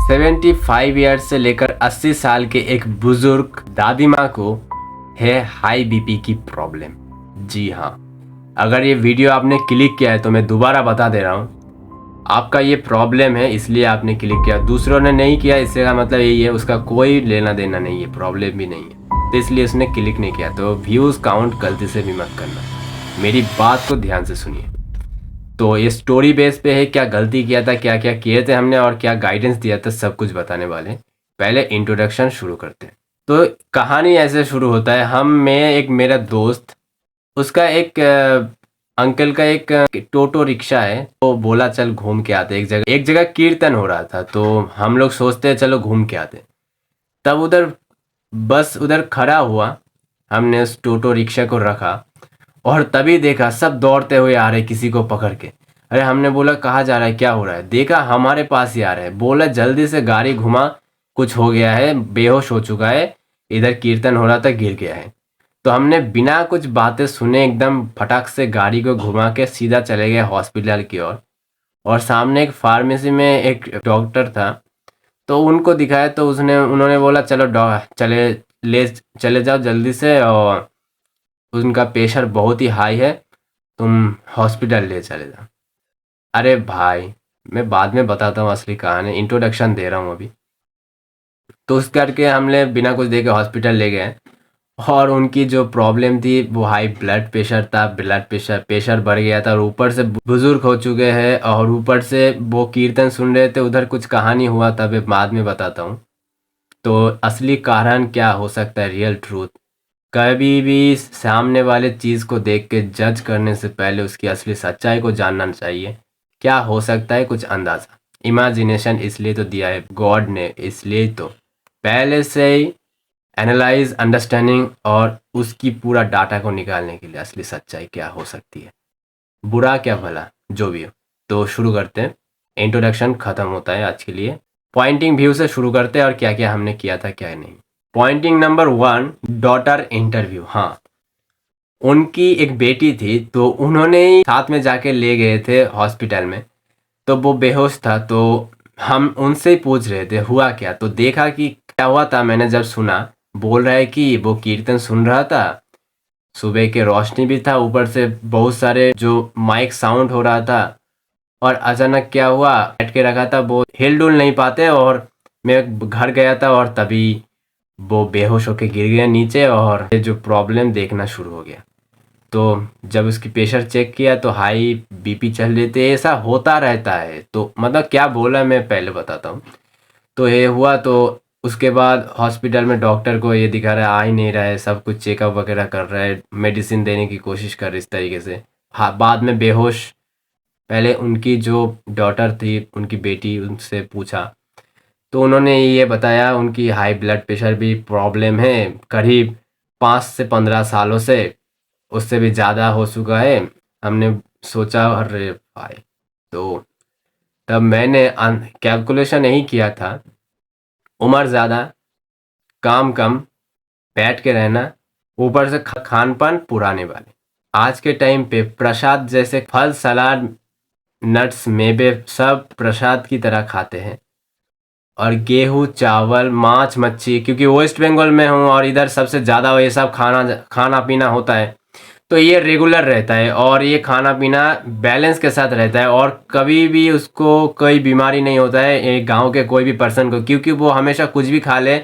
75 years से लेकर 80 साल के एक बुजुर्ग दादी माँ को है हाई बीपी की प्रॉब्लम। जी हाँ, अगर ये वीडियो आपने क्लिक किया है तो मैं दोबारा बता दे रहा हूँ, आपका ये प्रॉब्लम है इसलिए आपने क्लिक किया। दूसरों ने नहीं किया इससे का मतलब यही है उसका कोई लेना देना नहीं है, प्रॉब्लम भी नहीं है, तो इसलिए उसने क्लिक नहीं किया। तो व्यूज़ काउंट गलती से भी मत करना, मेरी बात को ध्यान से सुनिए। तो ये स्टोरी बेस पे है, क्या गलती किया था, क्या क्या किए थे हमने और क्या गाइडेंस दिया था, सब कुछ बताने वाले। पहले इंट्रोडक्शन शुरू करते हैं। तो कहानी ऐसे शुरू होता है, एक मेरा दोस्त, उसका एक अंकल का एक टोटो रिक्शा है, तो बोला चल घूम के आते। एक जगह कीर्तन हो रहा था तो हम लोग सोचते हैं चलो घूम के आते। तब बस उधर खड़ा हुआ, हमने उस टोटो रिक्शा को रखा और तभी देखा सब दौड़ते हुए आ रहे किसी को पकड़ के। अरे हमने बोला कहाँ जा रहा है, क्या हो रहा है, देखा हमारे पास ही आ रहा है। बोला जल्दी से गाड़ी घुमा, कुछ हो गया है, बेहोश हो चुका है, इधर कीर्तन हो रहा था गिर गया है। तो हमने बिना कुछ बातें सुने एकदम फटाक से गाड़ी को घुमा के सीधा चले गए हॉस्पिटल की ओर। और सामने एक फार्मेसी में एक डॉक्टर था, तो उनको दिखाया तो उन्होंने बोला चलो चले जाओ जल्दी से, और उनका प्रेशर बहुत ही हाई है, तुम हॉस्पिटल ले चले जाओ। अरे भाई, मैं बाद में बताता हूँ असली कहानी, इंट्रोडक्शन दे रहा हूँ अभी। तो उस करके हमने बिना कुछ देखे हॉस्पिटल ले गए और उनकी जो प्रॉब्लम थी वो हाई ब्लड प्रेशर था। प्रेशर बढ़ गया था और ऊपर से बुजुर्ग हो चुके हैं और ऊपर से वो कीर्तन सुन रहे थे, उधर कुछ कहानी हुआ था, मैं बाद में बताता हूँ। तो असली कारण क्या हो सकता है, रियल ट्रूथ। कभी भी सामने वाले चीज़ को देख के जज करने से पहले उसकी असली सच्चाई को जानना चाहिए। क्या हो सकता है, कुछ अंदाज़ा, इमेजिनेशन इसलिए तो दिया है गॉड ने, इसलिए तो पहले से ही एनालाइज, अंडरस्टैंडिंग और उसकी पूरा डाटा को निकालने के लिए असली सच्चाई क्या हो सकती है, बुरा क्या भला जो भी हो। तो शुरू करते हैं, इंट्रोडक्शन ख़त्म होता है आज के लिए। पॉइंटिंग व्यू से शुरू करते हैं और क्या क्या हमने किया था क्या नहीं। Pointing number 1, daughter interview. हाँ, उनकी एक बेटी थी तो उन्होंने ही साथ में जाके ले गए थे हॉस्पिटल में। तो वो बेहोश था तो हम उनसे ही पूछ रहे थे हुआ क्या। तो देखा कि क्या हुआ था, मैंने जब सुना, बोल रहा है कि वो कीर्तन सुन रहा था, सुबह के रोशनी भी था, ऊपर से बहुत सारे जो माइक साउंड हो रहा था, और अचानक क्या हुआ, बैठ के रखा था, वो हिल डुल नहीं पाते और मैं घर गया था और तभी वो बेहोश होके गिर गया नीचे और ये जो प्रॉब्लम देखना शुरू हो गया। तो जब उसकी प्रेशर चेक किया तो हाई बीपी चल रही थी। ऐसा होता रहता है, तो मतलब क्या बोला मैं पहले बताता हूँ। तो ये हुआ तो उसके बाद हॉस्पिटल में डॉक्टर को ये दिखा रहा है, आ ही नहीं रहा है, सब कुछ चेकअप वगैरह कर रहा है, मेडिसिन देने की कोशिश कर रही इस तरीके से। हाँ, बाद में बेहोश। पहले उनकी जो डॉटर थी, उनकी बेटी, उनसे पूछा तो उन्होंने ये बताया उनकी हाई ब्लड प्रेशर भी प्रॉब्लम है, करीब 5 से 15 सालों से, उससे भी ज़्यादा हो चुका है। हमने सोचा अरे भाई, तो तब मैंने कैलकुलेशन यही किया था, उम्र ज़्यादा, काम कम, बैठ के रहना, ऊपर से खान पान पुराने वाले। आज के टाइम पे प्रसाद जैसे फल, सलाद, नट्स, मेवे सब प्रसाद की तरह खाते हैं। और गेहूँ, चावल, मांस, मच्छी, क्योंकि वेस्ट बंगाल में हूँ और इधर सबसे ज़्यादा ये सब खाना पीना होता है, तो ये रेगुलर रहता है और ये खाना पीना बैलेंस के साथ रहता है और कभी भी उसको कोई बीमारी नहीं होता है एक गांव के कोई भी पर्सन को, क्योंकि वो हमेशा कुछ भी खा ले,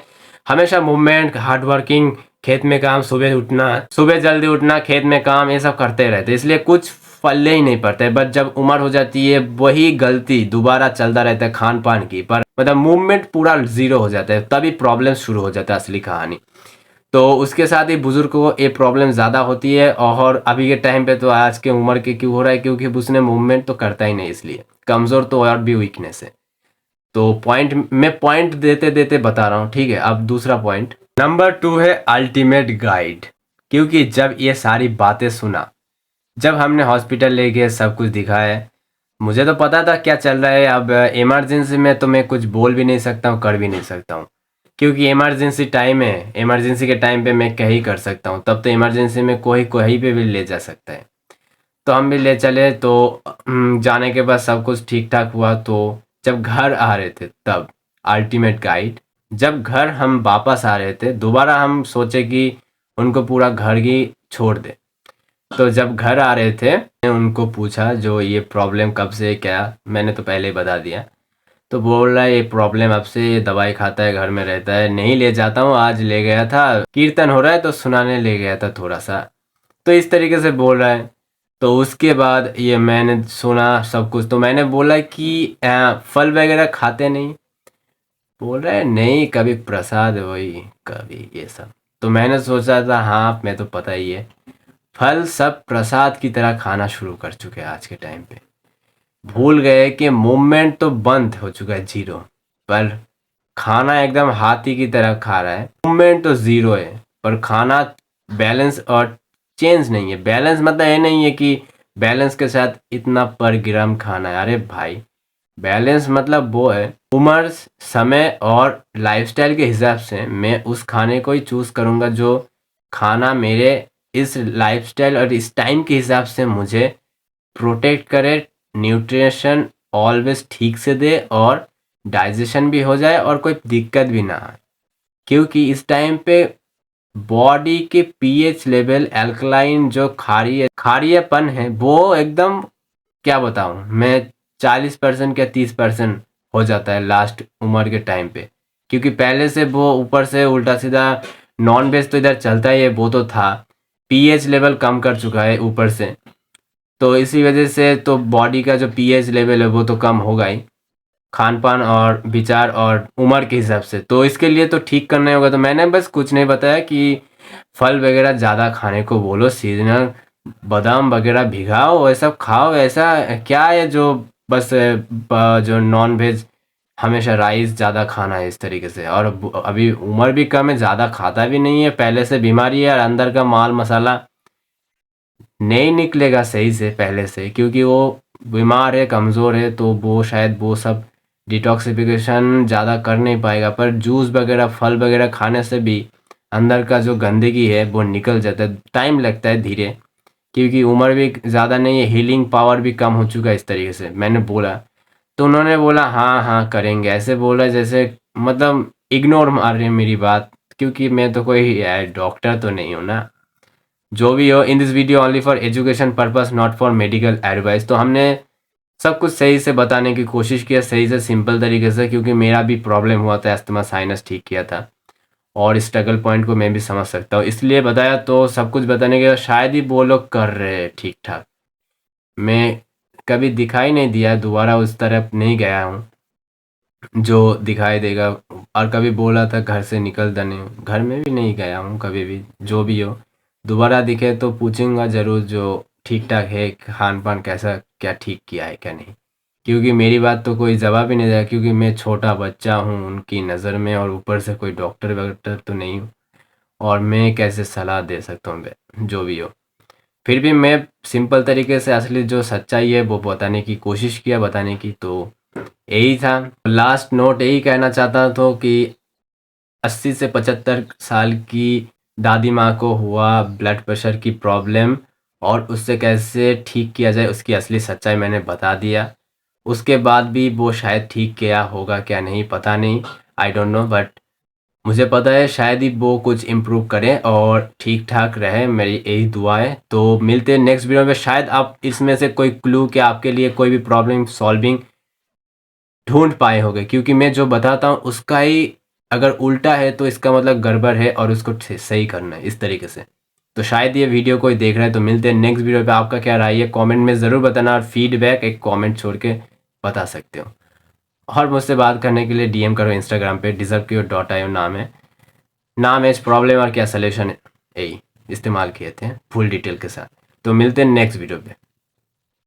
हमेशा मूवमेंट, हार्ड वर्किंग, खेत में काम, सुबह जल्दी उठना, खेत में काम, ये सब करते रहते, इसलिए कुछ पल्ले ही नहीं पड़ते। बट जब उम्र हो जाती है वही गलती दोबारा चलता रहता है खान पान की, पर मतलब मूवमेंट पूरा जीरो हो जाता है, तभी प्रॉब्लम शुरू हो जाता है असली कहानी। तो उसके साथ ही बुजुर्ग को ये प्रॉब्लम ज़्यादा होती है और अभी के टाइम पे तो आज के उम्र के क्यों हो रहा है, क्योंकि उसने मूवमेंट तो करता ही नहीं, इसलिए कमज़ोर तो और भी वीकनेस है। तो पॉइंट देते देते बता रहा हूँ, ठीक है। अब दूसरा पॉइंट नंबर 2 है अल्टीमेट गाइड। क्योंकि जब ये सारी बातें सुना, जब हमने हॉस्पिटल ले गए, सब कुछ दिखाया, मुझे तो पता था क्या चल रहा है। अब इमरजेंसी में तो मैं कुछ बोल भी नहीं सकता हूँ, कर भी नहीं सकता हूँ, क्योंकि इमरजेंसी टाइम है। इमरजेंसी के टाइम पे मैं क्या ही कर सकता हूँ, तब तो इमरजेंसी में कोई कहीं पे भी ले जा सकता है। तो हम भी ले चले, तो जाने के बाद सब कुछ ठीक ठाक हुआ। तो जब घर आ रहे थे तब अल्टीमेट गाइड। जब घर हम वापस आ रहे थे, दोबारा हम सोचे कि उनको पूरा घर ही छोड़ दे। तो जब घर आ रहे थे, मैंने उनको पूछा जो ये प्रॉब्लम कब से क्या, मैंने तो पहले ही बता दिया। तो बोल रहा है ये प्रॉब्लम अब से, ये दवाई खाता है, घर में रहता है, नहीं ले जाता हूँ, आज ले गया था, कीर्तन हो रहा है तो सुनाने ले गया था थोड़ा सा। तो इस तरीके से बोल रहा है। तो उसके बाद ये मैंने सुना सब कुछ, तो मैंने बोला कि फल वगैरह खाते नहीं? बोल रहा है नहीं, कभी प्रसाद वही, कभी ये सब। तो मैंने सोचा था हाँ, मैं तो पता ही है, फल सब प्रसाद की तरह खाना शुरू कर चुके हैं आज के टाइम पे। भूल गए कि मूवमेंट तो बंद हो चुका है, जीरो। पर खाना एकदम हाथी की तरह खा रहा है, मूवमेंट तो जीरो है, पर खाना बैलेंस और चेंज नहीं है। बैलेंस मतलब ये नहीं है कि बैलेंस के साथ इतना पर ग्राम खाना है, अरे भाई बैलेंस मतलब वो है, उम्र, समय और लाइफस्टाइल के हिसाब से मैं उस खाने को ही चूज करूंगा जो खाना मेरे इस लाइफस्टाइल और इस टाइम के हिसाब से मुझे प्रोटेक्ट करे, न्यूट्रिशन ऑलवेज ठीक से दे और डाइजेशन भी हो जाए और कोई दिक्कत भी ना आए। क्योंकि इस टाइम पे बॉडी के पीएच लेवल, अल्कलाइन जो क्षारीयपन है वो एकदम, क्या बताऊं मैं, 40% या 30% हो जाता है लास्ट उम्र के टाइम पे। क्योंकि पहले से वो ऊपर से उल्टा सीधा नॉन वेज तो इधर चलता ही है, वो तो था, पीएच लेवल कम कर चुका है ऊपर से। तो इसी वजह से तो बॉडी का जो पीएच लेवल है वो तो कम होगा ही, खान पान और विचार और उम्र के हिसाब से। तो इसके लिए तो ठीक करना ही होगा। तो मैंने बस कुछ नहीं बताया कि फल वगैरह ज़्यादा खाने को बोलो, सीजनल बादाम वगैरह भिगाओ, वो सब खाओ। ऐसा क्या है जो बस जो नॉन वेज हमेशा राइस ज़्यादा खाना है इस तरीके से। और अभी उम्र भी कम है, ज़्यादा खाता भी नहीं है, पहले से बीमारी है और अंदर का माल मसाला नहीं निकलेगा सही से पहले से, क्योंकि वो बीमार है, कमज़ोर है, तो वो शायद वो सब डिटॉक्सिफिकेशन ज़्यादा कर नहीं पाएगा। पर जूस वगैरह, फल वगैरह खाने से भी अंदर का जो गंदगी है वो निकल जाता है, टाइम लगता है धीरे, क्योंकि उम्र भी ज़्यादा नहीं है, हीलिंग पावर भी कम हो चुका है इस तरीके से। मैंने बोला तो उन्होंने बोला हाँ हाँ करेंगे, ऐसे बोला जैसे मतलब इग्नोर मार रहे हैं मेरी बात, क्योंकि मैं तो कोई डॉक्टर तो नहीं हूँ ना। जो भी हो, in this video only for education purpose, not for medical advice. तो हमने सब कुछ सही से बताने की कोशिश किया, सही से सिंपल तरीके से, क्योंकि मेरा भी प्रॉब्लम हुआ था, अस्थमा साइनस ठीक किया था और स्ट्रगल पॉइंट को मैं भी समझ सकता हूँ, इसलिए बताया। तो सब कुछ बताने के बाद शायद ही वो लोग कर रहे हैं ठीक ठाक। मैं कभी दिखाई नहीं दिया, दोबारा उस तरफ नहीं गया हूँ जो दिखाई देगा। और कभी बोला था घर से निकलता नहीं हूँ, घर में भी नहीं गया हूँ कभी भी। जो भी हो, दोबारा दिखे तो पूछूंगा ज़रूर जो ठीक ठाक है, खान पान कैसा, क्या ठीक किया है क्या नहीं। क्योंकि मेरी बात तो कोई जवाब ही नहीं देगा, क्योंकि मैं छोटा बच्चा हूँ उनकी नज़र में, और ऊपर से कोई डॉक्टर वगैरह तो नहीं हूँ, और मैं कैसे सलाह दे सकता हूँ जो भी हो। फिर भी मैं सिंपल तरीके से असली जो सच्चाई है वो बताने की कोशिश किया, बताने की। तो यही था, लास्ट नोट यही कहना चाहता था कि 80 से 75 साल की दादी माँ को हुआ ब्लड प्रेशर की प्रॉब्लम, और उससे कैसे ठीक किया जाए उसकी असली सच्चाई मैंने बता दिया। उसके बाद भी वो शायद ठीक किया होगा क्या नहीं, पता नहीं, आई डोंट नो, बट मुझे पता है शायद ही वो कुछ इम्प्रूव करें और ठीक ठाक रहे, मेरी यही दुआ है। तो मिलते हैं नेक्स्ट वीडियो में, शायद आप इसमें से कोई क्लू कि आपके लिए कोई भी प्रॉब्लम सॉल्विंग ढूंढ पाए होंगे, क्योंकि मैं जो बताता हूँ उसका ही अगर उल्टा है तो इसका मतलब गड़बड़ है और उसको सही करना है इस तरीके से। तो शायद ये वीडियो कोई देख रहा है। तो मिलते हैं नेक्स्ट वीडियो पे, आपका क्या राय है कमेंट में ज़रूर बताना, और फीडबैक एक कमेंट छोड़ के बता सकते हो। और मुझसे बात करने के लिए डीएम करो इंस्टाग्राम पे, deservecure.io नाम है, इस प्रॉब्लम और क्या सलूशन है, यही इस्तेमाल किए थे फुल डिटेल के साथ। तो मिलते हैं नेक्स्ट वीडियो पे।